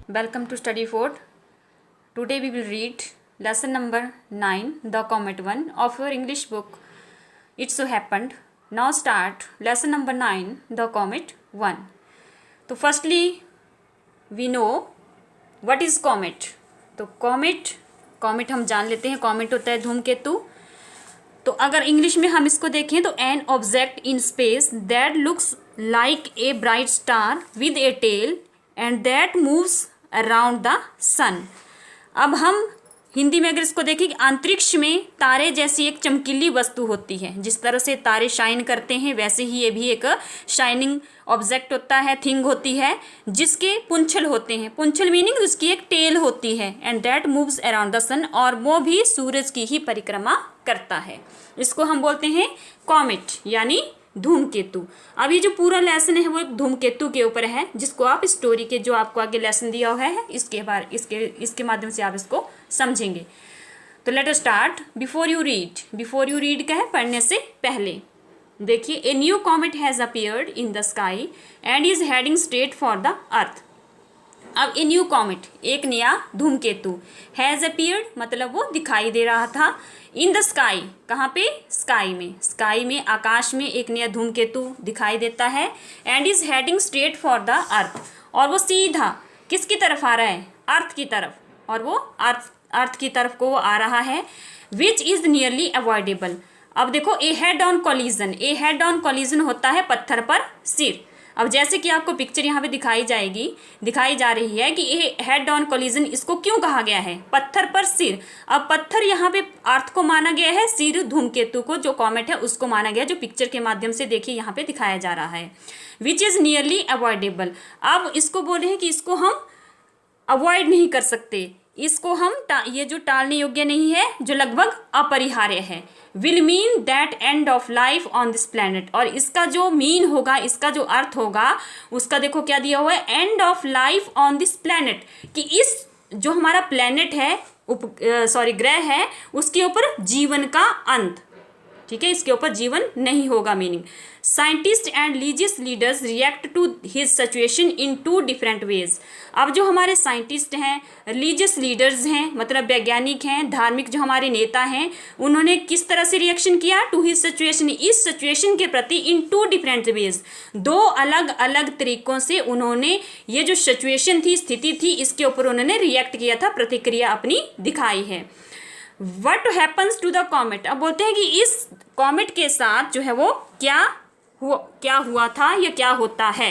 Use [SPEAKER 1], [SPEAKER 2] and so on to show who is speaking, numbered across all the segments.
[SPEAKER 1] Welcome to Study Fort. Today we will read lesson number 9, the Comet 1 of your English book. It so happened. Now start lesson number 9, the Comet 1. तो firstly we know what is comet. तो comet हम जान लेते हैं. comet होता है धूमकेतु. तो अगर इंग्लिश में हम इसको देखें तो an object in space that looks like a bright star with a tail and that moves around the sun. अब हम हिंदी में अगर इसको देखें कि अंतरिक्ष में तारे जैसी एक चमकीली वस्तु होती है. जिस तरह से तारे शाइन करते हैं वैसे ही ये भी एक शाइनिंग ऑब्जेक्ट होता है, थिंग होती है जिसके पुंछल होते हैं. पुंछल मीनिंग उसकी एक टेल होती है. And that moves around the sun, और वो भी सूरज की ही परिक्रमा करता है. इसको हम बोलते हैं कॉमेट यानी धूमकेतु. अब ये जो पूरा लेसन है वो एक धूमकेतु के ऊपर है, जिसको आप स्टोरी के जो आपको आगे लेसन दिया हुआ है इसके माध्यम से आप इसको समझेंगे. तो let us start. Before you read का है पढ़ने से पहले. देखिए, ए new comet has appeared in the sky and is heading straight for the earth. अब ए न्यू कॉमेट, एक नया धूमकेतु, हैज़ अपीयर्ड मतलब वो दिखाई दे रहा था. इन द स्काई, कहाँ पे? स्काई में आकाश में एक नया धूमकेतु दिखाई देता है. And is heading straight for the earth, और वो सीधा किसकी तरफ आ रहा है? अर्थ की तरफ. और वो अर्थ की तरफ को वो आ रहा है. Which is nearly avoidable. अब देखो, ए हेड ऑन कोलिजन होता है पत्थर पर सिर. अब जैसे कि आपको पिक्चर यहाँ पे दिखाई जा रही है कि ये हेड ऑन कोलिजन इसको क्यों कहा गया है? पत्थर पर सिर. अब पत्थर यहाँ पे अर्थ को माना गया है, सिर धूमकेतु को जो कॉमेट है उसको माना गया, जो पिक्चर के माध्यम से देखिए यहाँ पे दिखाया जा रहा है. Which is nearly avoidable. अब इसको बोले हैं कि इसको हम अवॉइड नहीं कर सकते, इसको हम ये जो टालने योग्य नहीं है, जो लगभग अपरिहार्य है. Will mean that end of life on this planet. और इसका जो मीन होगा, इसका जो अर्थ होगा, उसका देखो क्या दिया हुआ है? End of life on this planet. कि इस जो हमारा प्लैनेट है, ग्रह है, उसके ऊपर जीवन का अंत. ठीक है, इसके ऊपर जीवन नहीं होगा. Meaning scientist and religious leaders react to his situation in 2 different ways. अब जो हमारे साइंटिस्ट हैं, रिलीजियस लीडर्स हैं, मतलब वैज्ञानिक हैं, धार्मिक जो हमारे नेता हैं, उन्होंने किस तरह से रिएक्शन किया? टू हिज सिचुएशन, इस सिचुएशन के प्रति इन 2 डिफरेंट वेज, 2 अलग अलग तरीकों से उन्होंने ये जो सिचुएशन थी, स्थिति थी, इसके ऊपर उन्होंने रिएक्ट किया था, प्रतिक्रिया अपनी दिखाई है. What happens to the comet. अब बोलते हैं कि इस कॉमेट के साथ जो है वो क्या हुआ था या क्या होता है.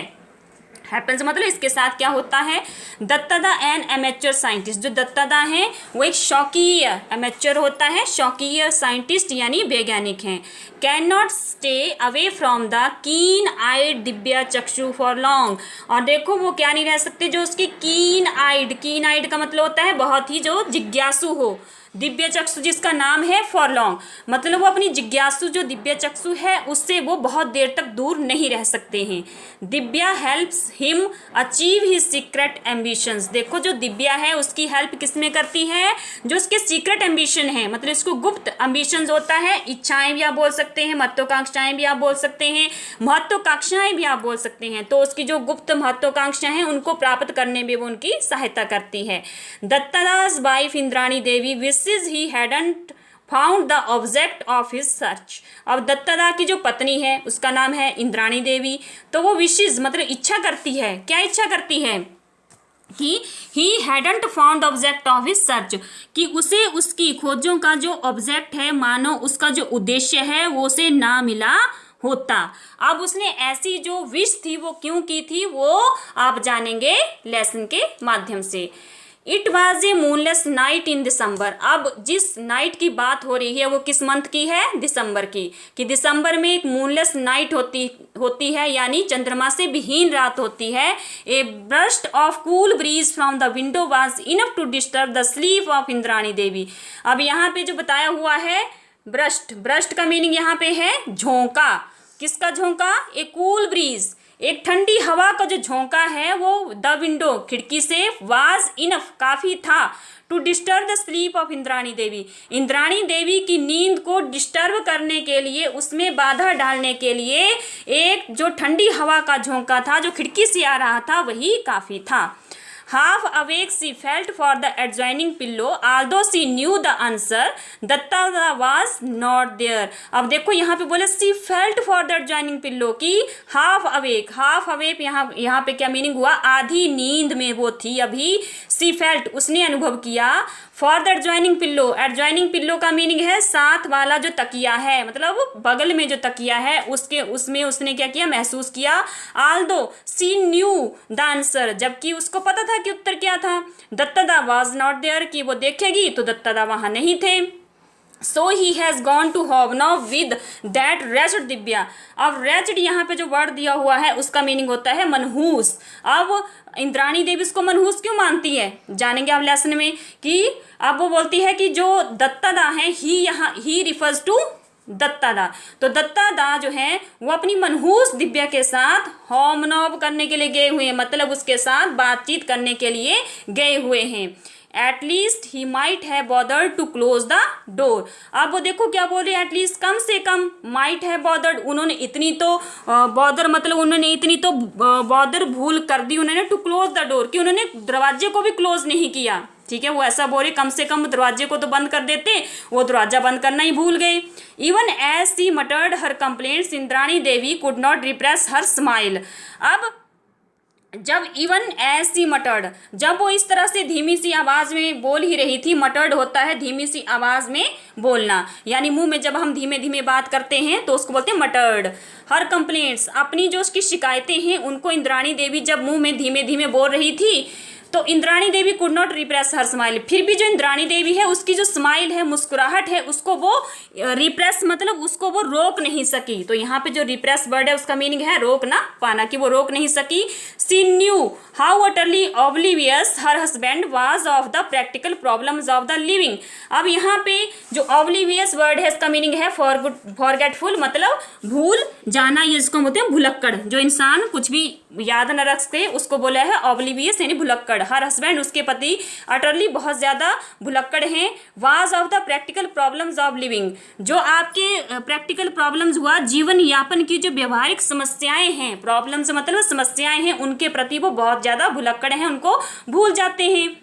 [SPEAKER 1] हैपन्स मतलब इसके साथ क्या होता है. दत्तादा एन एमेच्योर साइंटिस्ट, जो दत्तादा हैं वो एक शौकीय एमेच्योर होता है, शौकीय साइंटिस्ट यानी वैज्ञानिक हैं. Can not stay away from the कीन आइड दिव्या चक्षु फॉर लॉन्ग. और देखो वो क्या नहीं रह सकते, जो उसकी कीन आइड का मतलब होता है बहुत ही जो जिज्ञासु हो. दिव्य चक्षु जिसका नाम है फॉर लॉन्ग, मतलब वो अपनी जिज्ञासु जो दिव्य चक्षु है उससे वो बहुत देर तक दूर नहीं रह सकते हैं. Divya helps him achieve his secret ambitions. देखो, जो दिव्या है उसकी हेल्प किसमें करती है? जो उसके सीक्रेट एम्बिशन है, मतलब इसको गुप्त एम्बिशंस होता है. इच्छाएं भी आप बोल सकते हैं, महत्वाकांक्षाएं भी आप बोल सकते हैं, महत्वाकांक्षाएं भी आप बोल सकते हैं. तो उसकी जो गुप्त महत्वाकांक्षाएं हैं उनको प्राप्त करने में वो उनकी सहायता करती है. Dattadas wife Indrani Devi he hadn't found the object of his search. अब दत्तादा की जो पत्नी है उसका नाम है इंद्राणी देवी. तो वो विशेष मतलब इच्छा करती है. क्या इच्छा करती है? कि he hadn't found the object of his search, कि उसे उसकी खोजों का जो ऑब्जेक्ट है, मानो उसका जो उद्देश्य है वो उसे ना मिला होता. अब उसने ऐसी जो विश थी वो क्यों की थी, वो आप जानेंगे लेसन के माध्यम से. It was a moonless night in December. अब जिस नाइट की बात हो रही है वो किस मंथ की है? दिसंबर की. कि दिसंबर में एक मूनलेस नाइट होती है, यानी चंद्रमा से विहीन रात होती है. A burst of cool breeze from the window was enough to disturb the sleep of Indrani Devi. अब यहाँ पे जो बताया हुआ है ब्रस्ट का मीनिंग यहाँ पे है झोंका. किसका झोंका? ए कूल ब्रीज, एक ठंडी हवा का जो झोंका है वो द विंडो खिड़की से वाज इनफ काफ़ी था to disturb the sleep of Indrani Devi. Indrani Devi की नींद को डिस्टर्ब करने के लिए, उसमें बाधा डालने के लिए एक जो ठंडी हवा का झोंका था जो खिड़की से आ रहा था वही काफ़ी था। Half awake she felt for the adjoining pillow, although she knew the answer. Datta was not there. अब देखो यहाँ पे बोले she felt for the adjoining pillow की half awake यहाँ पे क्या मीनिंग हुआ, आधी नींद में वो थी अभी। she felt उसने अनुभव किया, for the adjoining pillow का मीनिंग है साथ वाला जो तकिया है, मतलब बगल में जो तकिया है उसमें उसने क्या किया, महसूस किया। although she knew the answer, जबकि उसको पता था कि उत्तर क्या था। दत्तादा was not there, कि वो देखेगी तो दत्तादा वहां नहीं थे। So he has gone to Hobnaw with that wretched Divya. अब wretched यहाँ पे जो वर्ड दिया हुआ है उसका मीनिंग होता है मनहूस। अब इंद्राणी देवी इसको मनहूस क्यों मानती है जानेंगे आप लेसन में, कि अब वो बोलती है कि जो दत्तादा है ही रिफर्स टू दत्तादा, तो दत्तादा जो है वो अपनी मनहूस दिव्या के साथ होमनॉब करने के लिए गए हुए हैं, मतलब उसके साथ बातचीत करने के लिए गए हुए हैं। At least he might have bothered to close the door. अब वो देखो क्या बोल रहे हैं, एटलीस्ट कम से कम, माइट है बॉदर्ड, उन्होंने इतनी तो बॉदर मतलब उन्होंने इतनी तो बॉदर भूल कर दी उन्होंने, टू क्लोज द डोर, कि उन्होंने दरवाजे को भी क्लोज नहीं किया। ठीक है, वो ऐसा बोल रहे कम से कम दरवाजे को तो बंद कर देते, वो दरवाजा बंद करना ही भूल गए। Even as she muttered her complaints Indrani Devi could not repress her smile. अब जब इवन एज सी मटर्ड, जब वो इस तरह से धीमी सी आवाज़ में बोल ही रही थी, मटर्ड होता है धीमी सी आवाज़ में बोलना, यानी मुंह में जब हम धीमे धीमे बात करते हैं तो उसको बोलते हैं मटर्ड। हर कंप्लेंट्स, अपनी जो उसकी शिकायतें हैं उनको इंद्राणी देवी जब मुंह में धीमे धीमे बोल रही थी तो Indrani Devi could not repress her smile, फिर भी जो इंद्राणी देवी है उसकी जो स्माइल है, मुस्कुराहट है, उसको वो रिप्रेस मतलब उसको वो रोक नहीं सकी। तो यहाँ पे जो रिप्रेस वर्ड है उसका मीनिंग है रोक ना पाना, कि वो रोक नहीं सकी। She knew how utterly oblivious her husband was of the practical problems of the living. अब यहाँ पे जो ऑब्लिवियस वर्ड है इसका मीनिंग है फॉरगेटफुल, मतलब भूल जाना, ये इसको बोलते हैं भुलक्कड़। जो इंसान कुछ भी याद न रख सके उसको बोला है ऑब्लिवियस यानी भुलक्कड़। हर हस्बैंड उसके पति अटरली बहुत ज्यादा भुलक्कड़ हैं। Was of the practical problems of living, जो आपके प्रैक्टिकल प्रॉब्लम्स हुआ जीवन यापन की जो व्यवहारिक समस्याएं हैं, प्रॉब्लम्स मतलब समस्याएं हैं, उनके प्रति वो बहुत ज्यादा भुलक्कड़ हैं, उनको भूल जाते हैं।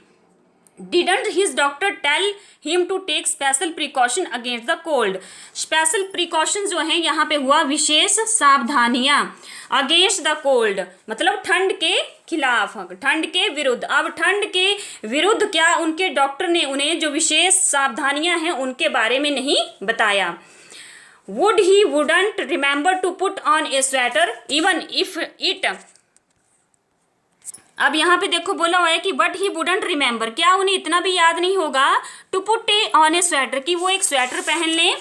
[SPEAKER 1] Didn't his doctor tell him to take special precaution against the cold? Special precaution जो है यहाँ पे हुआ विशेष सावधानियां। अगेंस्ट द कोल्ड मतलब ठंड के खिलाफ, ठंड के विरुद्ध। अब ठंड के विरुद्ध क्या उनके डॉक्टर ने उन्हें जो विशेष सावधानियां हैं उनके बारे में नहीं बताया। Would he wouldn't remember to put on a sweater even if it, अब यहाँ पे देखो बोला हुआ है कि बट ही वुडंट रिमेंबर, क्या उन्हें इतना भी याद नहीं होगा to put a on a sweater, कि वो एक स्वेटर पहन लें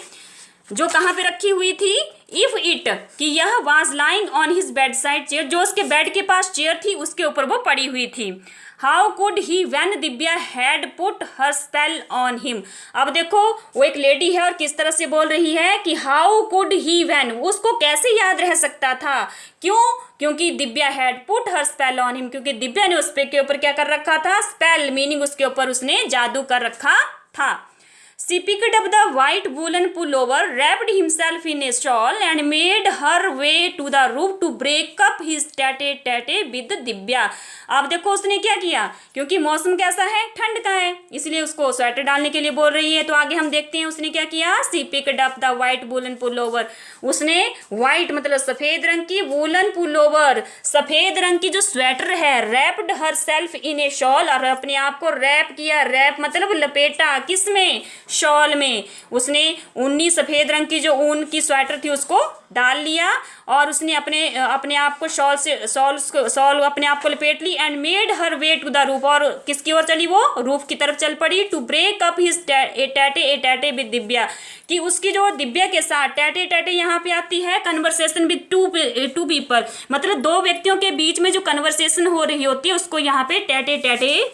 [SPEAKER 1] जो कहाँ पे रखी हुई थी, इफ इट, कि यह was lying on his bed side chair, जो उसके बेड के पास चेयर थी उसके ऊपर वो पड़ी हुई थी। How could he when Divya had put her spell on him. अब देखो वो एक लेडी है और किस तरह से बोल रही है कि हाउ कुड ही व्हेन, उसको कैसे याद रह सकता था, क्यों, क्योंकि Divya had put her spell on him, क्योंकि दिव्या ने उस पे के ऊपर क्या कर रखा था, स्पेल मीनिंग उसके ऊपर उसने जादू कर रखा था। She picked up the white woolen pullover, wrapped himself in a shawl and made her way to the roof to break up his tete-a-tete with Divya. अब देखो उसने क्या किया, क्योंकि मौसम कैसा है, ठंड का है, इसलिए उसको स्वेटर डालने के लिए बोल रही है। तो आगे हम देखते हैं उसने क्या किया। She picked up the white woolen pullover, उसने white मतलब सफेद रंग की, woolen pullover सफेद रंग की जो स्वेटर है, wrapped herself in a shawl, और अपने आप को रैप किया, रैप मतलब लपेटा, किसमें, शॉल में। उसने ऊनी सफेद रंग की जो ऊन की स्वेटर थी उसको डाल लिया और उसने अपने आप को शॉल अपने आप को लपेट ली। And made her way to the roof, और किसकी ओर चली, वो रूफ की तरफ चल पड़ी। To break up his tete with Divya, कि उसकी जो दिव्या के साथ टैटे यहाँ पे आती है कन्वर्सेशन विद टू पीपल, मतलब दो व्यक्तियों के बीच में जो कन्वर्सेशन हो रही होती है उसको यहाँ पे टैटे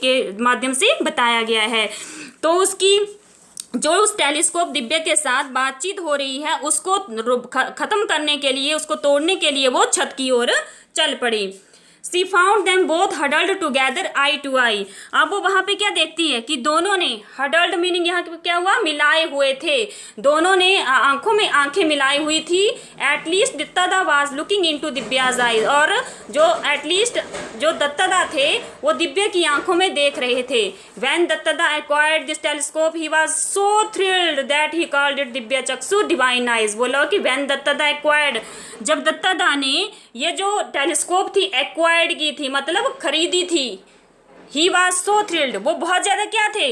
[SPEAKER 1] के माध्यम से बताया गया है। तो उसकी जो उस टेलीस्कोप दिव्या के साथ बातचीत हो रही है उसको खत्म करने के लिए, उसको तोड़ने के लिए वो छत की ओर चल पड़ी। She found them both huddled together eye to eye. अब वो वहां पे क्या देखती है कि दोनों ने, हडल्ड मीनिंग यहाँ पे क्या हुआ, मिलाए हुए थे, दोनों ने आंखों में आंखें मिलाई हुई थी। At least Dattada was looking into Divya's eyes, और जो एटलीस्ट जो दत्तादा थे वो दिव्या की आंखों में देख रहे थे। When Dattada acquired this telescope he was so thrilled that he called it Divya Chakshu divine eyes. बोलो कि व्हेन दत्तादा एक्वायर्ड, जब दत्तादा ने ये जो टेलीस्कोप थी एक्वायर्ड की थी, मतलब खरीदी थी, ही वाज सो थ्रिल्ड, वो बहुत ज़्यादा क्या थे,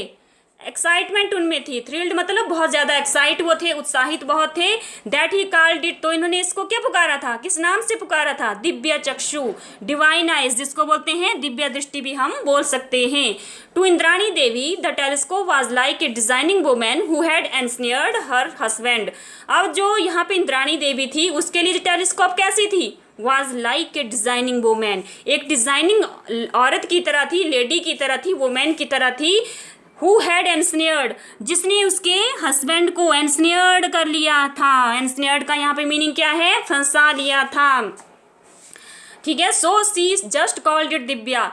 [SPEAKER 1] एक्साइटमेंट उनमें थी, थ्रिल्ड मतलब बहुत ज़्यादा एक्साइट वो थे, उत्साहित बहुत थे। दैट ही कॉल्ड इट, तो इन्होंने इसको क्या पुकारा था, किस नाम से पुकारा था, दिव्या चक्षु, डिवाइन आइज, जिसको बोलते हैं दिव्या दृष्टि भी हम बोल सकते हैं। To Indrani Devi the telescope was like a designing woman who had ensnared her husband. अब जो यहाँ पे इंद्राणी देवी थी उसके लिए टेलीस्कोप कैसी थी, was like a designing women, एक डिजाइनिंग औरत की तरह थी, लेडी की तरह थी, वुमेन की तरह थी। हु हैड एंसनियर्ड, जिसने उसके हस्बैंड को एंसनियर्ड कर लिया था। एंसनियर्ड का यहाँ पे मीनिंग क्या है, फंसा लिया था, ठीक है। So she just called it Divya,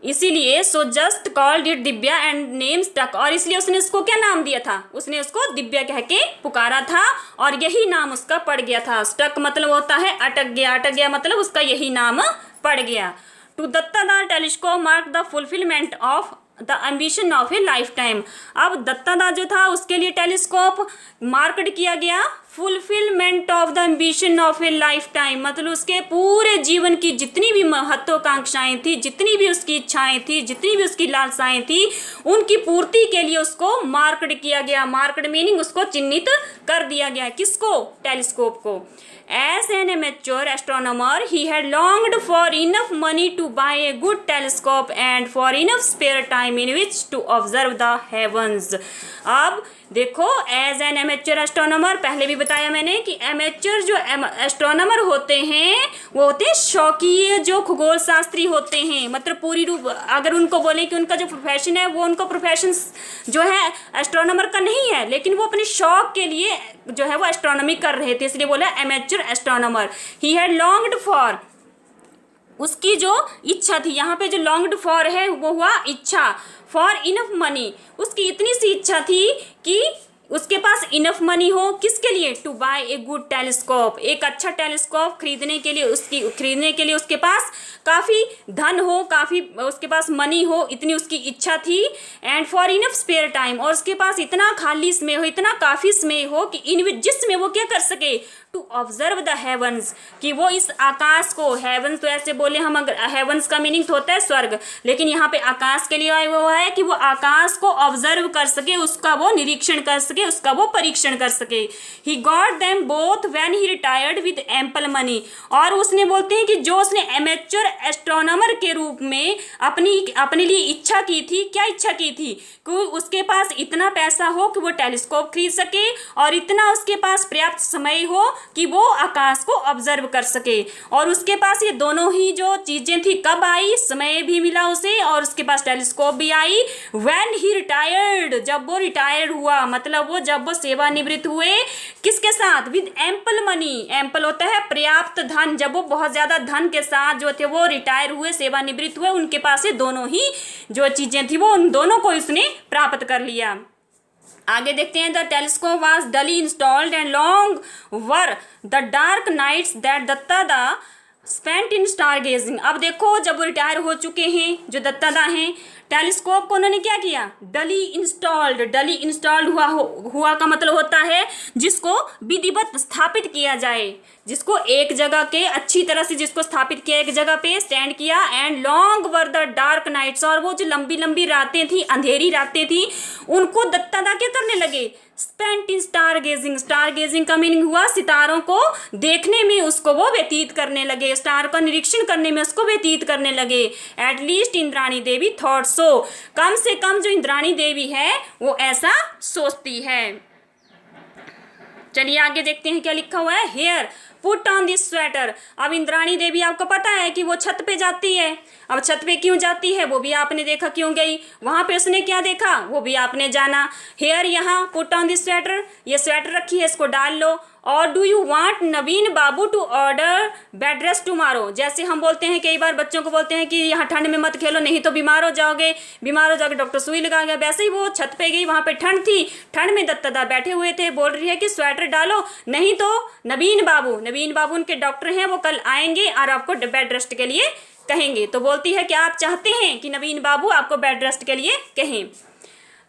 [SPEAKER 1] इसीलिए so just called it Divya and name stuck, और इसलिए उसने इसको क्या नाम दिया था, उसने उसको दिव्या कह के पुकारा था और यही नाम उसका पड़ गया था। स्टक मतलब होता है अटक गया, अटक गया मतलब उसका यही नाम पड़ गया। To Dattada telescope mark the fulfilment of the ambition of a life time. अब दत्तादा जो था उसके लिए टेलीस्कोप मार्केट किया गया fulfilment of the ambition of a life time, मतलब उसके पूरे जीवन की जितनी भी महत्वाकांक्षाएं थी, जितनी भी उसकी इच्छाएं थी, जितनी भी उसकी लालसाएं थी, उनकी पूर्ति के लिए उसको मार्केट किया गया। मार्केट मीनिंग उसको चिन्हित कर दिया गया, किसको, टेलीस्कोप को। As an amateur astronomer, he had longed for enough money to buy a good telescope and for enough spare time in which to observe the heavens. अब देखो, एज एन एमेच्योर एस्ट्रोनॉमर, पहले भी बताया मैंने कि amateur जो astronomer होते हैं वो होते हैं शौकीय जो खगोल शास्त्री होते हैं, मतलब पूरी रूप अगर उनको बोले कि उनका जो प्रोफेशन है वो उनका प्रोफेशन जो है एस्ट्रोनॉमर का नहीं है, लेकिन वो अपने शौक के लिए जो है वो एस्ट्रोनॉमी कर रहे थे, इसलिए बोला amateur astronomer. He had longed for, उसकी जो इच्छा थी, यहाँ पे जो लॉन्ग्ड फॉर है वो हुआ इच्छा, फॉर इनफ मनी, उसकी इतनी सी इच्छा थी कि उसके पास इनफ मनी हो, किसके लिए, to buy a good telescope, एक अच्छा टेलीस्कोप खरीदने के लिए उसके पास काफ़ी धन हो, काफ़ी उसके पास मनी हो, इतनी उसकी इच्छा थी। And for enough spare time, और उसके पास इतना खाली समय हो, इतना काफ़ी समय हो कि जिसमें वो क्या कर सके, टू ऑब्जर्व द हेवंस, कि वो इस आकाश को, हेवंस तो ऐसे बोले हम, अगर हेवंस का मीनिंग तो होता है स्वर्ग, लेकिन यहाँ पे आकाश के लिए वो है कि वो आकाश को ऑब्जर्व कर सके, उसका वो निरीक्षण कर सके, उसका वो परीक्षण कर सके। He got them both when he retired with ample money, और उसने बोलते हैं कि जो उसने एमेच्योर एस्ट्रोनॉमर के रूप में अपने लिए इच्छा की थी, क्या इच्छा की थी, कि उसके पास इतना पैसा हो कि वो टेलीस्कोप खरीद सके और इतना उसके पास पर्याप्त समय हो कि वो आकाश को ऑब्जर्व कर सके। और उसके पास ये दोनों ही जो चीजें थी कब आई, समय भी मिला उसे और उसके पास टेलीस्कोप भी आई। व्हेन ही रिटायर्ड, जब वो रिटायर्ड हुआ, मतलब वो जब वो सेवानिवृत्त हुए, किसके साथ, विद एम्पल मनी, एम्पल होता है पर्याप्त धन, जब वो बहुत ज्यादा धन के साथ जो थे वो रिटायर हुए, सेवानिवृत्त हुए, उनके पास ये दोनों ही जो चीजें थी वो उन दोनों को उसने प्राप्त कर लिया। आगे देखते हैं, the telescope was duly installed and long were the dark nights that Dattada spent in star gazing. अब देखो, जब वो रिटायर हो चुके हैं जो दत्तादा हैं, टेलीस्कोप को उन्होंने क्या किया, डली इंस्टॉल्ड हुआ का मतलब होता है जिसको विधिवत स्थापित किया जाए, जिसको एक जगह के अच्छी तरह से जिसको स्थापित किया, एक जगह पे स्टैंड किया। And long were the dark nights, और वो जो लंबी लंबी रातें थी, अंधेरी रातें थी, उनको दत्तादा क्या करने लगे, स्पेंट इन स्टार गेजिंग का मीनिंग हुआ सितारों को देखने में उसको वो व्यतीत करने लगे, स्टार का निरीक्षण करने में उसको व्यतीत करने लगे। एटलीस्ट इंद्राणी देवी थॉट सो, कम से कम जो इंद्राणी देवी है वो ऐसा सोचती है। चलिए आगे देखते हैं क्या लिखा हुआ है। Here put on this sweater. अब इंद्राणी देवी, आपको पता है कि वो छत पे जाती है। अब छत पे क्यों जाती है वो भी आपने देखा, क्यों गई वहां पे, उसने क्या देखा वो भी आपने जाना। हेयर, यहाँ पुट ऑन दिस स्वेटर, ये स्वेटर रखी है, इसको डाल लो। और do you want Naveen Babu to order bed rest tomorrow. जैसे हम बोलते हैं कई बार बच्चों को बोलते हैं कि यहाँ ठंड में मत खेलो नहीं तो बीमार हो जाओगे, डॉक्टर सुई लगा गया। वैसे ही वो छत पे गई, वहां पे ठंड थी, ठंड में दत्तदा बैठे हुए थे, बोल रही है कि स्वेटर डालो नहीं तो नवीन बाबू उनके डॉक्टर हैं, वो कल आएंगे और आपको बेड रेस्ट के लिए कहेंगे। तो बोलती है कि आप चाहते हैं कि नवीन बाबू आपको बेड रेस्ट के लिए कहें।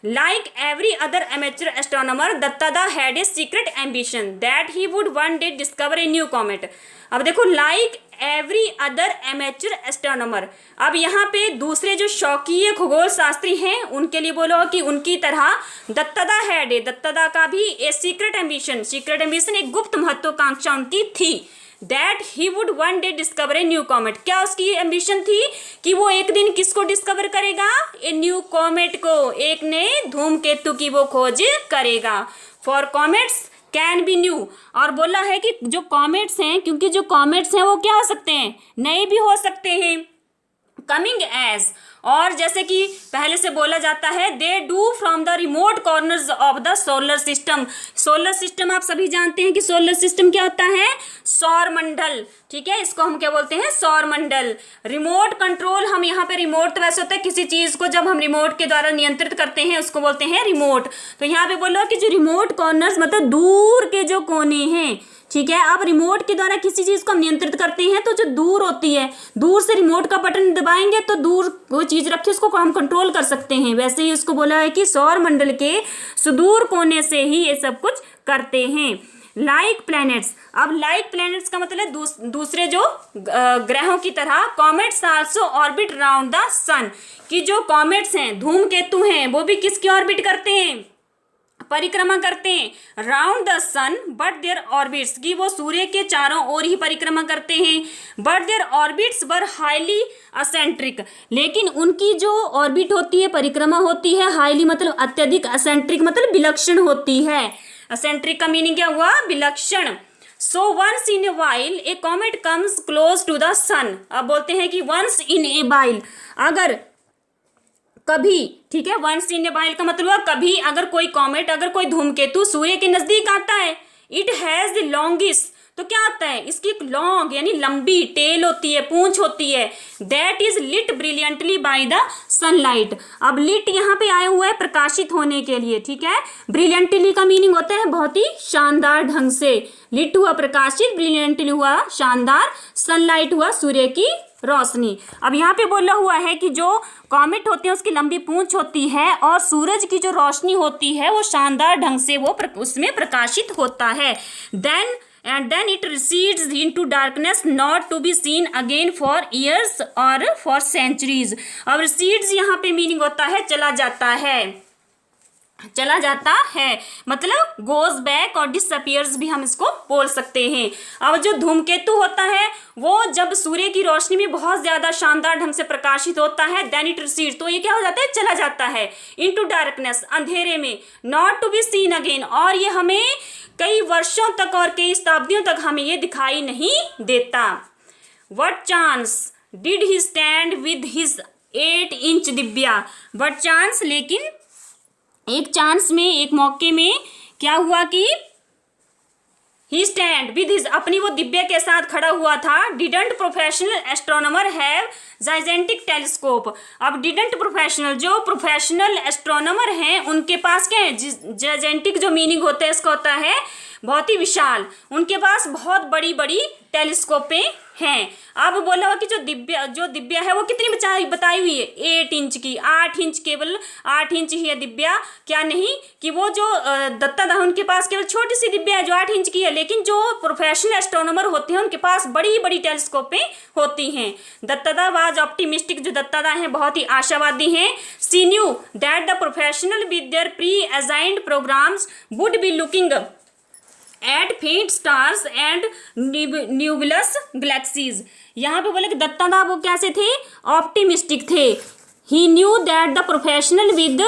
[SPEAKER 1] Like every other amateur astronomer, Dattada had a secret ambition that he would one day discover a new comet. अब देखो, like every other amateur astronomer, अब यहाँ पे दूसरे जो शौकीय खगोल शास्त्री हैं उनके लिए बोलो कि उनकी तरह दत्तदा का भी ए सीक्रेट एम्बिशन एक गुप्त महत्वाकांक्षा उनकी थी। That he would one day discover A new comet. क्या उसकी एम्बिशन थी कि वो एक दिन किसको डिस्कवर करेगा? ए न्यू कॉमेट को, एक नए धूमकेतु की वो खोज करेगा। For comets can be new, और बोला है कि जो कॉमेट्स हैं, क्योंकि जो कॉमेट्स हैं वो क्या हो सकते हैं? नए भी हो सकते हैं। कमिंग एज, और जैसे कि पहले से बोला जाता है, they do from the remote corners of the solar system. Solar system आप सभी जानते हैं कि सोलर सिस्टम क्या होता है? सौर मंडल, ठीक है, इसको हम क्या बोलते हैं? सौर मंडल। रिमोट कंट्रोल, हम यहाँ पे रिमोट तो वैसे होता है किसी चीज को जब हम रिमोट के द्वारा नियंत्रित करते हैं उसको बोलते हैं रिमोट। तो यहाँ पे बोलो कि जो रिमोट कॉर्नर्स मतलब दूर के जो कोने हैं, ठीक है, आप रिमोट के द्वारा किसी चीज को हम नियंत्रित करते हैं तो जो दूर होती है, दूर से रिमोट का बटन दबाएंगे तो दूर वो चीज रखी उसको हम कंट्रोल कर सकते हैं। वैसे ही उसको बोला है कि सौर मंडल के सुदूर कोने से ही ये सब कुछ करते हैं। लाइक प्लैनेट्स, अब लाइक प्लैनेट्स का मतलब दूसरे जो ग्रहों की तरह comets also orbit round the sun, कि जो कॉमेट्स हैं, धूमकेतु हैं, वो भी किसकी ऑर्बिट करते हैं? परिक्रमा करते हैं। Round the sun but their orbits, की वो सूर्य के चारों ओर ही परिक्रमा करते हैं। But their orbits were highly eccentric, लेकिन उनकी जो ऑर्बिट होती है, परिक्रमा होती है, हाईली मतलब अत्यधिक, असेंट्रिक मतलब विलक्षण होती है। असेंट्रिक का मीनिंग क्या हुआ? विलक्षण। So once in a while a comet comes close to the sun. अब बोलते हैं कि वंस इन ए वाइल, अगर कभी, ठीक है, वंस इन ए वाइल का मतलब कभी, अगर कोई कॉमेट, अगर कोई धूमकेतु सूर्य के नजदीक आता है, इट हैज द लॉन्गेस्ट, तो क्या आता है? इसकी एक लॉन्ग यानी लंबी टेल होती है, पूंछ होती है। That is lit brilliantly by the sunlight. अब लिट यहाँ पे आया हुआ है प्रकाशित होने के लिए, ठीक है। ब्रिलियंटली का मीनिंग होता है बहुत ही शानदार ढंग से। लिट हुआ प्रकाशित, ब्रिलियंटली हुआ शानदार, सनलाइट हुआ सूर्य की रोशनी। अब यहाँ पे बोला हुआ है कि जो कॉमेट होते हैं उसकी लंबी पूंछ होती है और सूरज की जो रोशनी होती है वो शानदार ढंग से वो उसमें प्रकाशित होता है। then it recedes into darkness not to be seen again for years or for centuries। अब recedes यहाँ पे मीनिंग होता है चला जाता है, मतलब goes back और disappears भी हम इसको बोल सकते हैं। अब जो धूमकेतु होता है वो जब सूर्य की रोशनी में बहुत ज्यादा शानदार ढंग से प्रकाशित होता है, then it recedes, तो ये क्या हो जाता है? चला जाता है। into darkness, अंधेरे में, not to be seen again, और ये हमें कई वर्षों तक और कई शताब्दियों तक हमें ये दिखाई नहीं देता। What chance did he stand with his 8-inch Divya? What chance, लेकिन एक चांस में, एक मौके में क्या हुआ कि ही स्टैंड विद हिज, अपनी वो दिव्या के साथ खड़ा हुआ था। Didn't professional astronomer have gigantic telescope. अब डिडंट प्रोफेशनल, जो प्रोफेशनल एस्ट्रोनॉमर हैं उनके पास क्या है? जाइजेंटिक जो मीनिंग होता है इसका होता है बहुत ही विशाल, उनके पास बहुत बड़ी बड़ी टेलीस्कोपें हैं। अब बोला हुआ कि जो दिव्या है वो कितनी बताई हुई है? 8 इंच की, 8 इंच, केवल 8 इंच ही है दिव्या। क्या नहीं कि वो जो दत्तादा उनके पास केवल छोटी सी दिव्या है जो 8 इंच की है, लेकिन जो प्रोफेशनल एस्ट्रोनॉमर होते हैं उनके पास बड़ी बड़ी टेलीस्कोपें होती हैं। दत्तादा वाज ऑप्टिमिस्टिक, जो दत्तादा हैं बहुत ही आशावादी हैं। She knew that the professional with their pre assigned programmes would be looking at faint stars and nebulous galaxies. यहाँ पे बोले कि दत्तादा वो कैसे थे? ऑप्टिमिस्टिक थे। He knew that the professional with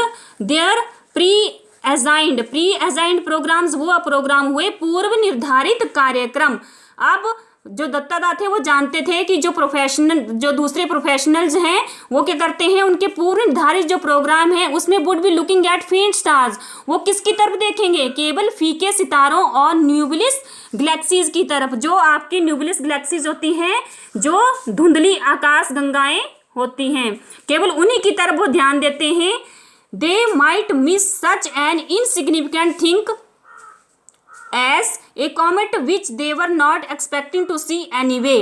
[SPEAKER 1] their pre assigned programmes, वो प्रोग्राम हुए पूर्व निर्धारित कार्यक्रम। अब जो दत्तादाता थे वो जानते थे कि जो दूसरे प्रोफेशनल्स हैं वो क्या करते हैं, उनके पूर्व निर्धारित जो प्रोग्राम है उसमें would be looking at faint stars, वो किसकी तरफ देखेंगे, केवल फीके सितारों और न्यूबिलिस गैलेक्सीज की तरफ। जो आपकी न्यूबिलिस गैलेक्सीज होती हैं, जो धुंधली आकाश गंगाएं होती हैं, केवल उन्हीं की तरफ वो ध्यान देते हैं। They might miss such an insignificant thing as a comet which they were not expecting to see anyway।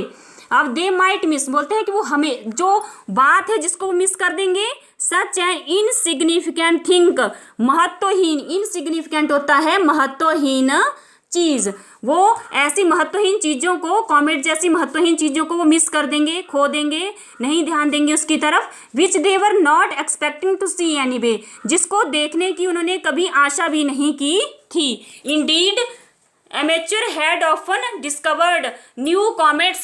[SPEAKER 1] अब they might miss बोलते हैं कि वो हमें जो बात है जिसको वो मिस कर देंगे, सच एन इनसिग्निफिकेंट थिंग, महत्वहीन, इनसिग्निफिकेंट होता है महत्वहीन चीज, वो ऐसी महत्वहीन चीजों को, कॉमेट जैसी महत्वहीन चीजों को वो मिस कर देंगे, खो देंगे, नहीं ध्यान देंगे उसकी तरफ। Which they were not expecting to see anyway, जिसको देखने की उन्होंने कभी आशा भी नहीं की थी। Indeed amateur had often discovered new comets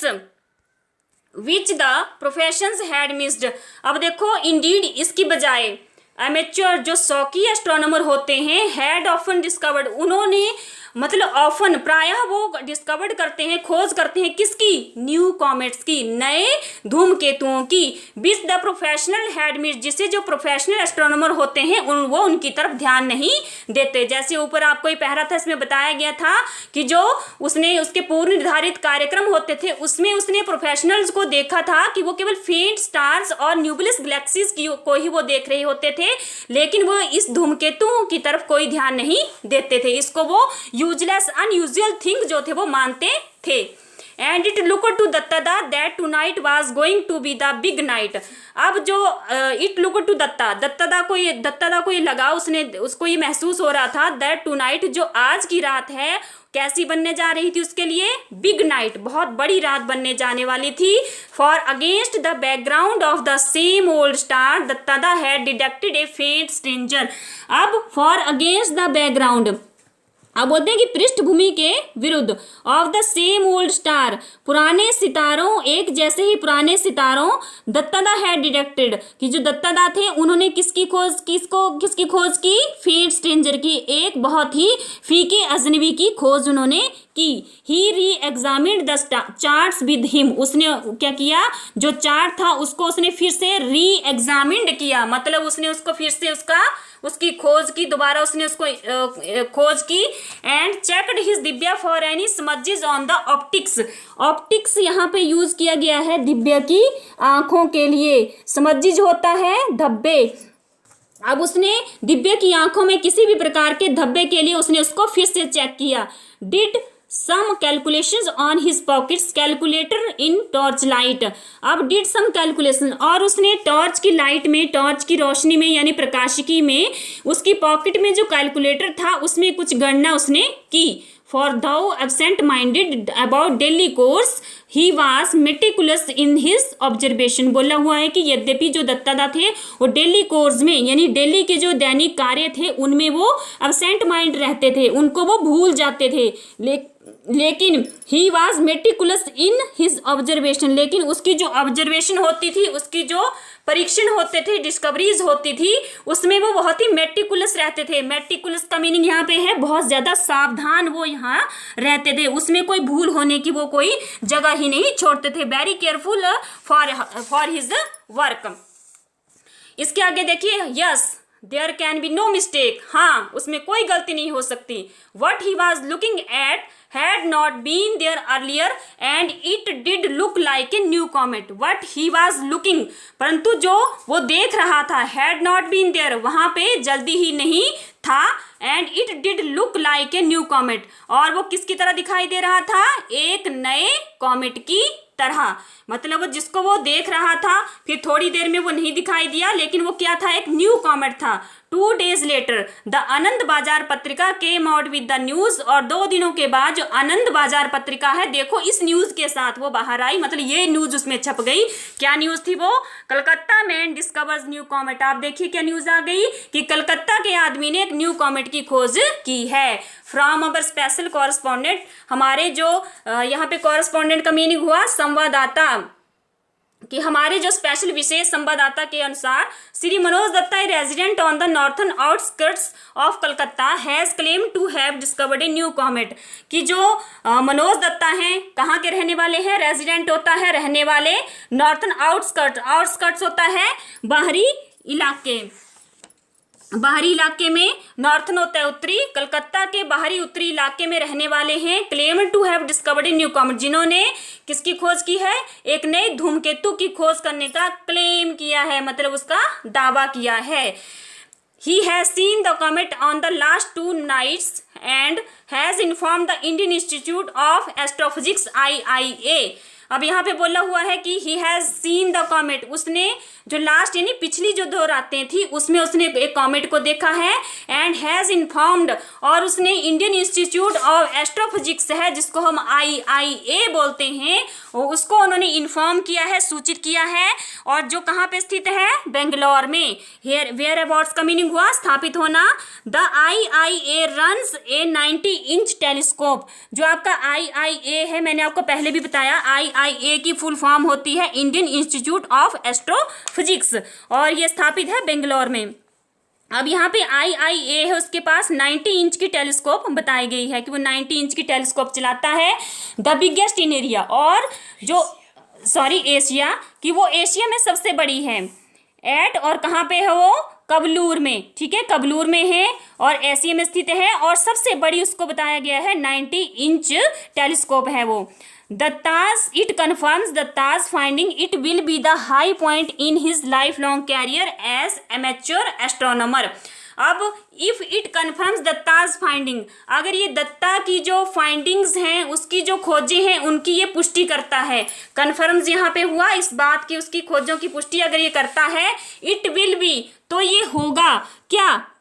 [SPEAKER 1] which the professions had missed। अब देखो इंडीड इसकी बजाय एमेच्योर जो शौकी एस्ट्रोनॉमर होते हैं, हैड ऑफन डिस्कवर्ड, उन्होंने मतलब ऑफन प्रायः वो डिस्कवर्ड करते हैं, खोज करते हैं किसकी, न्यू कॉमेट्स की, नए धूमकेतुओं की। Which the professional had missed, जिसे जो प्रोफेशनल एस्ट्रोनॉमर होते हैं वो उनकी तरफ ध्यान नहीं देते। जैसे ऊपर आपको ये पहरा था, इसमें बताया गया था कि जो उसके पूर्व निर्धारित कार्यक्रम होते थे उसमें उसने प्रोफेशनल्स को देखा था कि वो केवल फेंट स्टार्स और न्यूबिलिस गैलेक्सीज को ही वो देख रहे होते थे, लेकिन वो इस धूमकेतुओं की तरफ कोई ध्यान नहीं देते थे। इसको वो यूजलेस अनयूजुअल थिंग जो थे वो मानते थे। And it looked to Dattada that tonight was going to be the big night. अब जो इट लुक्ड टू दत्तादा को ये लगा, उसको ये महसूस हो रहा था दैट टू नाइट, जो आज की रात है कैसी बनने जा रही थी उसके लिए, बिग नाइट, बहुत बड़ी रात बनने जाने वाली थी। For against the background of the same old star Dattada had detected a faint stranger. अब फॉर अगेंस्ट द बैकग्राउंड, अब बोलते हैं कि पृष्ठभूमि के विरुद्ध, of the same old star, पुराने सितारों, एक जैसे ही पुराने सितारों, दत्तादा हैड डिटेक्टेड, कि जो दत्तादा थे उन्होंने किसकी खोज की, फेंट स्ट्रेंजर की, एक बहुत ही फीके अजनबी की खोज उन्होंने की। ही री examined the charts with him, उसने क्या किया, जो चार्ट था उसको उसने फिर से री एग्जामिन्ड किया, मतलब उसने उसको फिर से उसकी खोज की, दोबारा उसने उसको खोज की। And checked his Divya for any smudges on the optics, optics यहाँ पे यूज किया गया है दिव्या की आंखों के लिए, स्मजेस होता है धब्बे। अब उसने दिव्या की आंखों में किसी भी प्रकार के धब्बे के लिए उसने उसको फिर से चेक किया। Did some calculations on his pockets calculator in torch light। अब did some calculation, और उसने टॉर्च की लाइट में, टॉर्च की रोशनी में यानी प्रकाशिकी में, उसकी पॉकेट में जो कैलकुलेटर था उसमें कुछ गणना उसने की। For thou absent minded about daily course he was meticulous in his observation। बोला हुआ है कि यद्यपि जो दत्तादा थे वो डेली कोर्स में यानी डेली के जो दैनिक कार्य थे उनमें वो absent mind रहते थे, उनको वो भूल जाते थे, लेकिन he was meticulous in his observation, लेकिन उसकी जो ऑब्जर्वेशन होती थी, उसकी जो परीक्षण होते थे, डिस्कवरीज होती थी, उसमें वो बहुत ही मेटिकुलस रहते थे। मेटिकुलस का मीनिंग यहाँ पे है बहुत ज़्यादा सावधान वो यहाँ रहते थे, उसमें कोई भूल होने की वो कोई जगह ही नहीं छोड़ते थे। Very careful for his work. इसके आगे देखिए, yes there can be no mistake, हाँ उसमें कोई गलती नहीं हो सकती। What he was looking at had not been there earlier and it did look like a new comet। what he was looking, परंतु जो वो देख रहा था, had not been there, वहाँ पे जल्दी ही नहीं था, and it did look like a new comet, और वो किसकी तरह दिखाई दे रहा था, एक नए कॉमेट की तरह। मतलब वो जिसको वो देख रहा था फिर थोड़ी देर में वो नहीं दिखाई दिया, लेकिन वो क्या था, एक न्यू कॉमेट था। 2 days later द आनंद बाजार पत्रिका came out with the news, और 2 दिनों के बाद जो आनंद बाजार पत्रिका है, देखो इस न्यूज के साथ वो बाहर आई, मतलब ये न्यूज उसमें छप गई। क्या न्यूज थी वो, Calcutta man discovers new comet. आप देखिए क्या न्यूज आ गई कि कलकत्ता के आदमी ने एक न्यू कॉमेट की खोज की है। फ्रॉम अवर स्पेशल कॉरेस्पॉन्डेंट, हमारे जो यहाँ पे कॉरेस्पॉन्डेंट का मीनिंग हुआ संवाददाता, कि हमारे जो स्पेशल विशेष संवाददाता के अनुसार Shri Manoj Datta, resident on the northern outskirts of Calcutta, has claim to have discovered a new comet. कि जो मनोज दत्ता हैं कहाँ के रहने वाले हैं, रेजिडेंट होता है रहने वाले नॉर्थन आउटस्कर्ट्स, आउटस्कर्ट्स होता है बाहरी इलाके में, नॉर्थन होता है उत्तरी, कलकत्ता के बाहरी उत्तरी इलाके में रहने वाले हैं। Claim to have discovered a new comet, जिन्होंने किसकी खोज की है, एक नए धूमकेतु की खोज करने का क्लेम किया है, मतलब उसका दावा किया है। He has seen the comet on the last 2 nights and has informed the Indian Institute of Astrophysics IIA। अब यहाँ पे बोला हुआ है कि he has seen the comet, उसने जो लास्ट यानी पिछली जो 2 रातें थी उसमें उसने एक कॉमेट को देखा है, एंड हैज इन्फॉर्म्ड, और उसने इंडियन इंस्टीट्यूट ऑफ एस्ट्रोफिजिक्स है जिसको हम IIA बोलते हैं, उसको उन्होंने इन्फॉर्म किया है, सूचित किया है, और जो कहाँ पे स्थित है, बेंगलोर में। वेयर अबाउट्स का मीनिंग हुआ स्थापित होना। The IIA runs A 90 inch telescope, जो आपका IIA है मैंने आपको पहले भी बताया, IIA की फुल फॉर्म होती है इंडियन इंस्टीट्यूट ऑफ एस्ट्रोफिजिक्स, और ये स्थापित है बेंगलोर में। अब यहाँ पे IIA है, उसके पास 90 इंच की टेलीस्कोप बताई गई है कि वो 90 इंच की टेलीस्कोप चलाता है। द बिगेस्ट इन एरिया, और जो एशिया, कि वो एशिया में सबसे बड़ी है। एट, और कहाँ पे है वो, कबलूर में, ठीक है, कबलूर में है और एशिया में स्थित है, और सबसे बड़ी उसको बताया गया है 90 इंच टेलीस्कोप है वो। It confirms Datta's finding it will be the high point in his lifelong career as amateur astronomer। अब if it confirms Datta's finding, अगर ये दत्ता की जो फाइंडिंग्स हैं, उसकी जो खोजें हैं, उनकी ये पुष्टि करता है। कन्फर्म्स यहाँ पे हुआ इस बात की, उसकी खोजों की पुष्टि अगर ये करता है, इट विल बी, तो ये होगा क्या,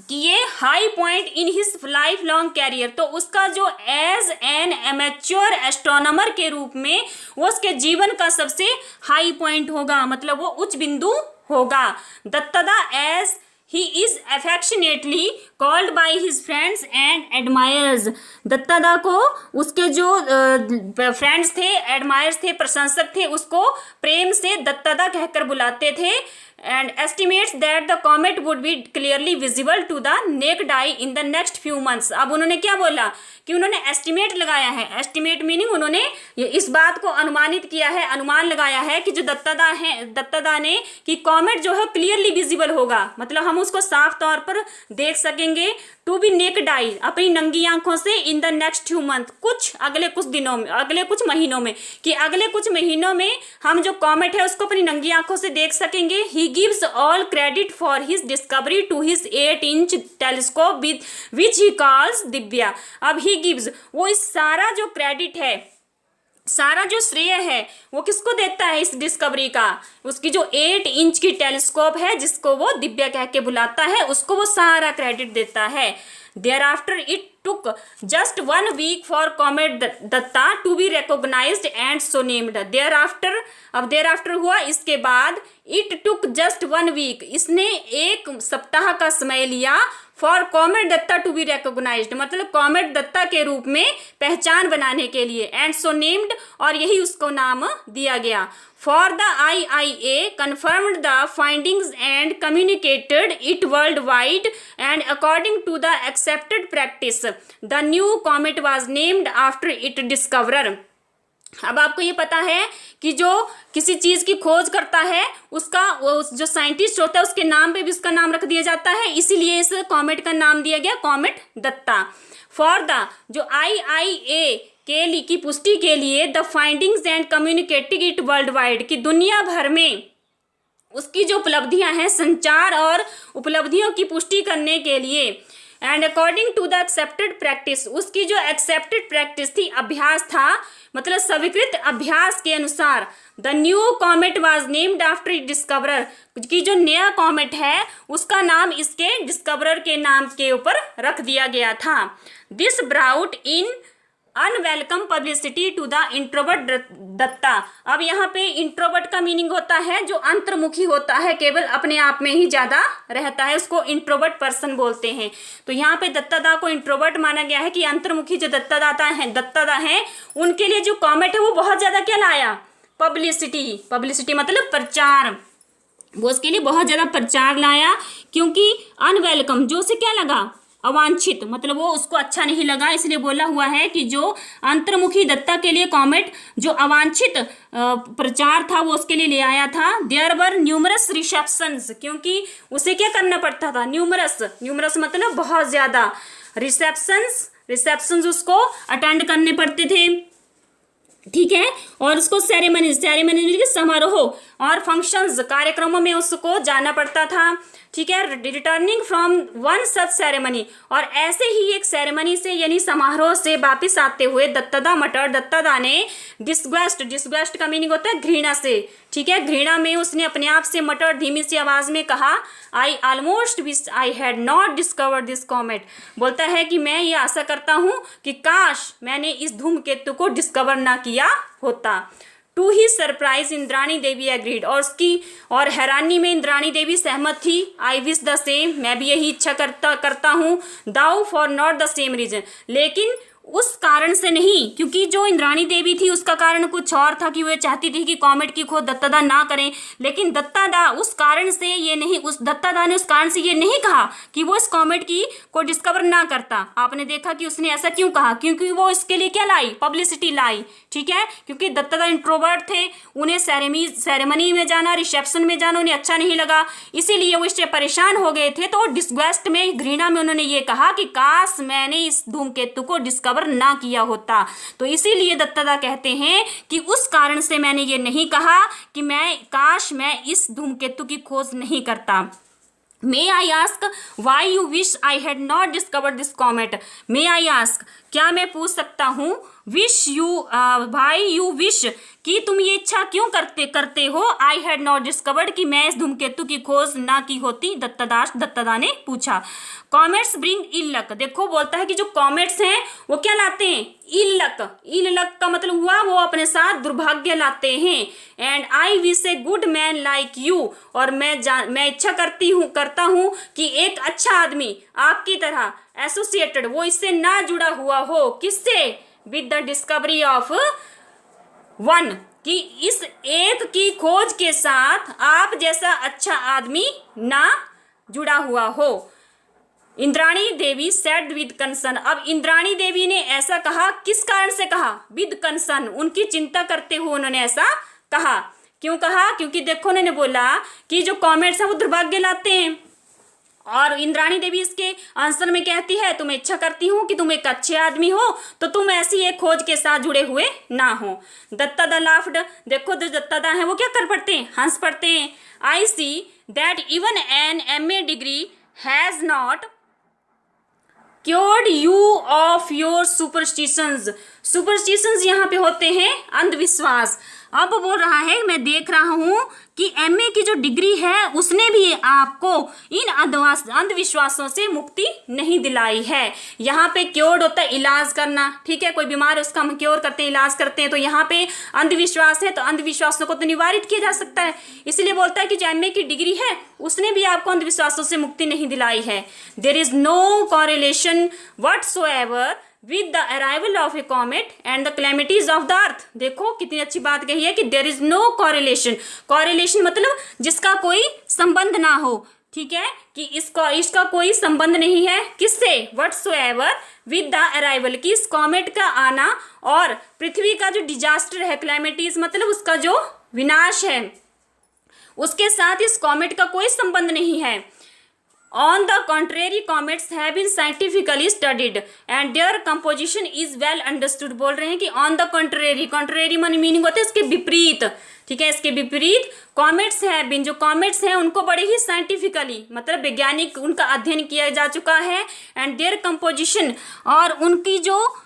[SPEAKER 1] कि ये high point in his life long career, तो उसका जो एज एन एमेच्योर एस्ट्रोनॉमर के रूप में वो उसके जीवन का सबसे हाई पॉइंट होगा, मतलब वो उच्च बिंदु होगा। दत्तदा एज he is affectionately called by his friends and admirers, Dattada को उसके जो फ्रेंड्स थे, एडमायर्स थे, प्रशंसक थे, उसको प्रेम से दत्तादा कहकर बुलाते थे। and estimates that the comet would be clearly visible to the naked eye in the next few months। अब उन्होंने क्या बोला कि उन्होंने एस्टिमेट लगाया है, एस्टिमेट मीनिंग उन्होंने इस बात को अनुमानित किया है, अनुमान लगाया है कि जो दत्तादा ने कि कॉमेट जो है क्लियरली विजिबल होगा, मतलब हम उसको साफ तौर पर देख सकेंगे, टू बी नेक्ड आई, अपनी नंगी आंखों से, in the next few month, अगले कुछ दिनों में, अगले कुछ महीनों में, कि अगले कुछ महीनों में हम जो कॉमेट है उसको अपनी नंगी आंखों से देख सकेंगे। He gives all credit for his discovery to his 8 inch telescope which he calls Divya. अब ही गिव्स, वो इस सारा जो क्रेडिट है, सारा जो श्रेय है वो किसको देता है इस डिस्कवरी का, उसकी जो 8 इंच की टेलीस्कोप है जिसको वो दिव्या कह के बुलाता है, उसको वो सारा क्रेडिट देता है। Thereafter it took just 1 week for Comet Datta to be recognized and so named। Thereafter, अब thereafter हुआ इसके बाद, it took just 1 week, इसने 1 सप्ताह का समय लिया, for comet Datta to be recognised, मतलब कॉमेट दत्ता के रूप में पहचान बनाने के लिए, एंड सो नेम्ड, और यही उसको नाम दिया गया। For the IIA confirmed the findings and communicated it worldwide, and according to the accepted practice the new comet was named after its discoverer। अब आपको ये पता है कि जो किसी चीज़ की खोज करता है उसका जो साइंटिस्ट होता है उसके नाम पे भी उसका नाम रख दिया जाता है, इसीलिए इस कॉमेट का नाम दिया गया कॉमेट दत्ता। फॉर द जो IIA के लिए की पुष्टि के लिए, the findings and communicating it world wide, की दुनिया भर में उसकी जो उपलब्धियां हैं, संचार और उपलब्धियों की पुष्टि करने के लिए, and according to the accepted practice, उसकी जो एक्सेप्टेड प्रैक्टिस थी, अभ्यास था, मतलब स्वीकृत अभ्यास के अनुसार, the new comet was named after it discoverer, की जो नया कॉमेट है उसका नाम इसके डिस्कवरर के नाम के ऊपर रख दिया गया था। This brought in unwelcome publicity to the introvert Datta. अब यहाँ पे इंट्रोवर्ट का मीनिंग होता है जो अंतर्मुखी होता है, केवल अपने आप में ही ज्यादा रहता है, उसको इंट्रोवर्ट पर्सन बोलते हैं। तो यहाँ पे दत्तादा को इंट्रोवर्ट माना गया है कि अंतर्मुखी जो दत्तादा हैं उनके लिए जो कॉमेट है वो बहुत ज्यादा क्या लाया, पब्लिसिटी, पब्लिसिटी मतलब प्रचार, वो उसके लिए बहुत ज़्यादा प्रचार लाया, क्योंकि अनवेलकम, जो उसे क्या लगा, अवांछित, मतलब वो उसको अच्छा नहीं लगा, इसलिए बोला हुआ है कि जो अंतर्मुखी दत्ता के लिए कॉमेट जो अवांछित प्रचार था वो उसके लिए ले आया था। देयर वर न्यूमरस रिसेप्शंस, क्योंकि उसे क्या करना पड़ता था, न्यूमरस, न्यूमरस मतलब बहुत ज़्यादा, रिसेप्शंस उसको अटेंड करने पड़ते थे, ठीक है। और उसको सेरेमनी समारोह और फंक्शंस, कार्यक्रमों में उसको जाना पड़ता था, ठीक है। Returning from one such ceremony, और ऐसे ही एक सेरेमनी से यानी समारोह से वापिस आते हुए दत्तदा मटर, दत्तदा ने डिस्गस्ट का मीनिंग होता है घृणा से, ठीक है। घृणा में उसने अपने आप से मटर धीमी सी आवाज में कहा, I almost wish I had not discovered this comet, बोलता है कि मैं ये आशा करता हूँ कि काश मैंने इस धूमकेतु को डिस्कवर ना किया होता। To his surprise Indrani Devi agreed, और उसकी और हैरानी में इंद्राणी देवी सहमत थी। आई विश द सेम, मैं भी यही इच्छा करता हूँ। Though for not the same reason, लेकिन उस कारण से नहीं, क्योंकि जो इंद्राणी देवी थी उसका कारण कुछ और था कि वो चाहती थी कि कॉमेट की खोज दत्तादा ना करें, लेकिन दत्तादा उस कारण से ये नहीं, उस दत्तादा ने उस कारण से ये नहीं कहा कि वो इस कॉमेट की को डिस्कवर ना करता। आपने देखा कि उसने ऐसा क्यों कहा, क्योंकि वो इसके लिए क्या लाई, पब्लिसिटी लाई, ठीक है। क्योंकि दत्तादा इंट्रोवर्ट थे, उन्हें सेरेमनी में जाना, रिसेप्शन में जाना उन्हें अच्छा नहीं लगा, इसीलिए वो इससे परेशान हो गए थे। तो डिस्गस्ट में, घृणा में उन्होंने ये कहा कि काश मैंने इस धूमकेतु को डिस्कवर ना किया होता। तो इसीलिए दत्तादा कहते हैं कि उस कारण से मैंने ये नहीं कहा कि काश मैं इस धूमकेतु की खोज नहीं करता। May I ask why you wish I had not discovered this comet? May I ask, क्या मैं पूछ सकता हूँ, why you wish, कि तुम ये इच्छा क्यों करते हो, I had not discovered, कि मैं इस धूमकेतु की खोज ना की होती, दत्तादा ने पूछा। कॉमेट्स ब्रिंग इल लक, देखो बोलता है कि जो कॉमेट्स हैं वो क्या लाते हैं, इल लक का मतलब हुआ वो अपने साथ दुर्भाग्य लाते हैं। And I wish a good man like you, और मैं इच्छा करता हूँ कि एक अच्छा आदमी आपकी तरह एसोसिएटेड, वो इससे ना जुड़ा हुआ हो, किससे, with the discovery of one, कि इस एक की खोज के साथ आप जैसा अच्छा आदमी ना जुड़ा हुआ हो। इंद्राणी देवी सेड विद कंसर्न, अब इंद्राणी देवी ने ऐसा कहा, किस कारण से कहा, विद कंसर्न, उनकी चिंता करते हुए उन्होंने ऐसा कहा। क्यों कहा, क्योंकि देखो उन्होंने बोला कि जो कॉमेट्स हैं वो दुर्भाग्य लाते हैं, और इंद्राणी देवी इसके आंसर में कहती है, तुम इच्छा करती हूँ कि तुम एक अच्छे आदमी हो, तो तुम ऐसी एक खोज के साथ जुड़े हुए ना हो। दत्तादा लाफ्ड, देखो जो दत्तादा है वो क्या कर पड़ते हैं, हंस पड़ते हैं। I see that even an MA degree has not cured you of your superstitions यहाँ पे होते हैं अंधविश्वास। अब बोल रहा है, मैं देख रहा हूँ कि MA की जो डिग्री है उसने भी आपको इन अंधविश्वासों से मुक्ति नहीं दिलाई है। यहाँ पे क्योर्ड होता है इलाज करना, ठीक है, कोई बीमार है उसका हम क्योर करते हैं, इलाज करते हैं, तो यहाँ पे अंधविश्वास है तो अंधविश्वासों को तो निवारित किया जा सकता है, इसलिए बोलता है कि जो MA की डिग्री है उसने भी आपको अंधविश्वासों से मुक्ति नहीं दिलाई है। There is no correlation whatsoever with the arrival of a comet and the calamities of the earth, देखो कितनी अच्छी बात कही है कि there is no correlation मतलब जिसका कोई संबंध ना हो, ठीक है, कि इसका कोई संबंध नहीं है, किससे, whatsoever with the arrival, कि इस कॉमेट का आना और पृथ्वी का जो डिजास्टर है, calamities मतलब उसका जो विनाश है, उसके साथ इस कॉमेट का कोई संबंध नहीं है। On the contrary, comets have been scientifically studied and their composition is well understood, बोल रहे हैं कि on the contrary मीनिंग होता है इसके विपरीत, ठीक है, इसके विपरीत कॉमेट्स हैव बीन, जो कॉमेट्स हैं उनको बड़े ही साइंटिफिकली मतलब वैज्ञानिक उनका अध्ययन किया जा चुका है, एंड देयर कंपोजिशन, और उनकी जो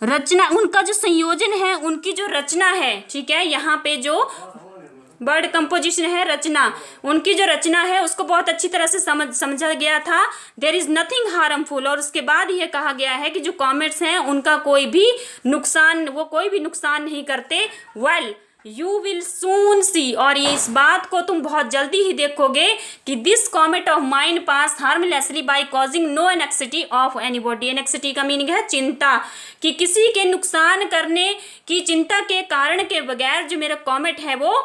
[SPEAKER 1] रचना, उनका जो संयोजन है, उनकी जो रचना है, ठीक है, यहाँ पे जो बर्ड कंपोजिशन है, रचना, उनकी जो रचना है उसको बहुत अच्छी तरह से समझा गया था। देयर इज नथिंग हार्मफुल, और उसके बाद यह कहा गया है कि जो कॉमेट्स हैं उनका कोई भी नुकसान, वो कोई भी नुकसान नहीं करते। वेल, यू विल सून सी, और इस बात को तुम बहुत जल्दी ही देखोगे कि this comet of mine pass harmlessly by causing no anxiety of anybody. Anxiety का मीनिंग है चिंता, कि किसी के नुकसान करने की चिंता के कारण के बगैर जो मेरा कॉमेट है वो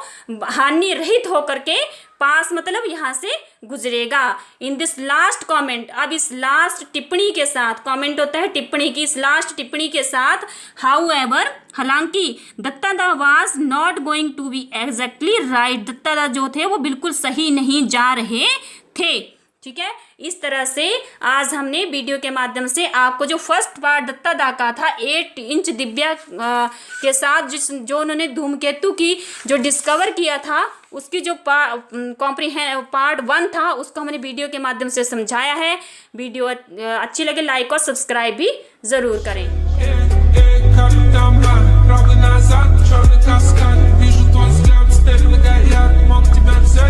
[SPEAKER 1] हानि रहित होकर के पास मतलब यहाँ से गुजरेगा। इन दिस लास्ट कॉमेंट, अब इस लास्ट टिप्पणी के साथ, कॉमेंट होता है टिप्पणी की, इस लास्ट टिप्पणी के साथ हाउ एवर, हालांकि Dattada was not going to be exactly right, Dattada जो थे वो बिल्कुल सही नहीं जा रहे थे। ठीक है, इस तरह से आज हमने वीडियो के माध्यम से आपको जो फर्स्ट पार्ट दत्तादा का था 8 इंच दिव्या के साथ जो उन्होंने धूमकेतु की जो डिस्कवर किया था उसकी जो पार्ट 1 था उसको हमने वीडियो के माध्यम से समझाया है। वीडियो अच्छी लगे लाइक और सब्सक्राइब भी ज़रूर करें।